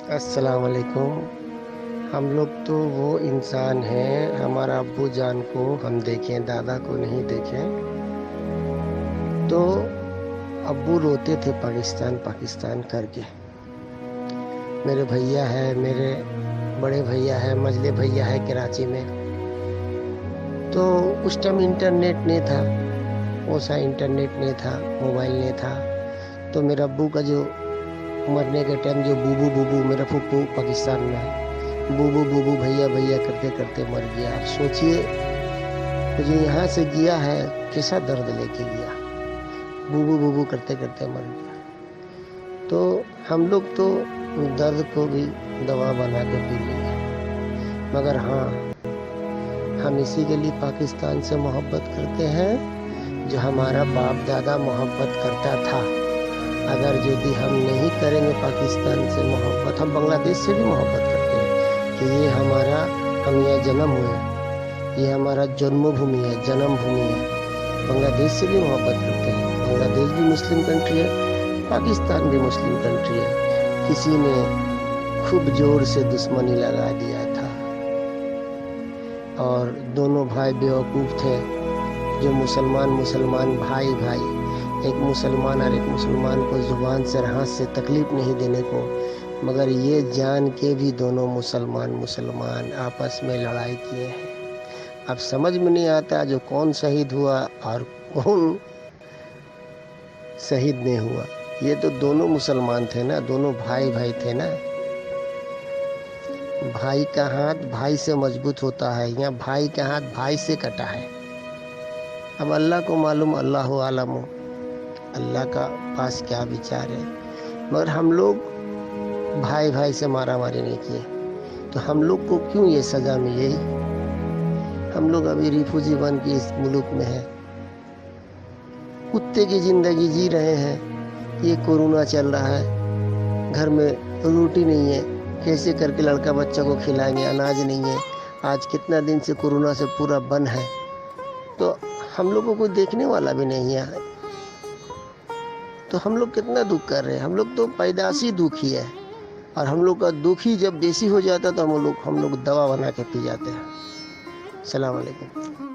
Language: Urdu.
السلام علیکم۔ ہم لوگ تو وہ انسان ہیں، ہمارا ابو جان کو ہم دیکھیں، دادا کو نہیں دیکھیں، تو ابو روتے تھے پاکستان پاکستان کر کے۔ میرے بھیا ہے، میرے بڑے بھیا ہے، مجلے بھیا ہے کراچی میں، تو اس ٹائم انٹرنیٹ نہیں تھا، ویسا انٹرنیٹ نہیں تھا، موبائل نہیں تھا، تو میرے ابو کا جو مرنے کے ٹائم جو بوبو بوبو، میرا پھپھو پاکستان میں ہے، بوبو بوبو بھیا بھیا کرتے کرتے مر گیا۔ آپ سوچئے وہ جو یہاں سے گیا ہے کیسا درد لے کے گیا، بوبو بوبو کرتے کرتے مر گیا۔ تو ہم لوگ تو درد کو بھی دوا بنا کے پی لیں گے، مگر ہاں، ہم اسی کے لیے پاکستان سے محبت کرتے ہیں جو ہمارا باپ دادا محبت کرتا تھا۔ اگر یدی ہم نہیں کریں گے پاکستان سے محبت، ہم بنگلہ دیش سے بھی محبت کرتے ہیں کہ یہ ہمارا، ہم یہاں جنم ہوئے، یہ ہمارا جنم بھومی ہے، جنم بھومی ہے۔ بنگلہ دیش سے بھی محبت کرتے ہیں، بنگلہ دیش بھی مسلم کنٹری ہے، پاکستان بھی مسلم کنٹری ہے۔ کسی نے خوب زور سے دشمنی لگا دیا تھا اور دونوں بھائی بیوقوف تھے، جو مسلمان بھائی ایک مسلمان اور ایک مسلمان کو زبان سے ہاتھ سے تکلیف نہیں دینے کو، مگر یہ جان کے بھی دونوں مسلمان آپس میں لڑائی کیے ہیں۔ اب سمجھ میں نہیں آتا جو کون شہید ہوا اور کون شہید نہیں ہوا۔ یہ تو دونوں مسلمان تھے نا، دونوں بھائی تھے نا۔ بھائی کا ہاتھ بھائی سے مضبوط ہوتا ہے، یہاں بھائی کا ہاتھ بھائی سے کٹا ہے۔ اب اللہ کو معلوم، اللہ عالم، اللہ کا پاس کیا بچار ہے، مگر ہم لوگ بھائی سے مارا ماری نہیں کیے، تو ہم لوگ کو کیوں یہ سزا ملے؟ ہم لوگ ابھی ریفوجی بن کے اس ملک میں ہیں، کتے کی زندگی جی رہے ہیں۔ یہ کورونا چل رہا ہے، گھر میں روٹی نہیں ہے، کیسے کر کے لڑکا بچہ کو کھلائیں گے، اناج نہیں ہے، آج کتنا دن سے کورونا سے پورا بند ہے، تو ہم لوگ کو کوئی دیکھنے والا بھی نہیں ہے، تو ہم لوگ کتنا دکھ کر رہے ہیں۔ ہم لوگ تو پیدائشی دکھی ہے، اور ہم لوگ کا دکھی جب بیسی ہو جاتا تو ہم لوگ دوا بنا کے پی جاتے ہیں۔ السلام علیکم۔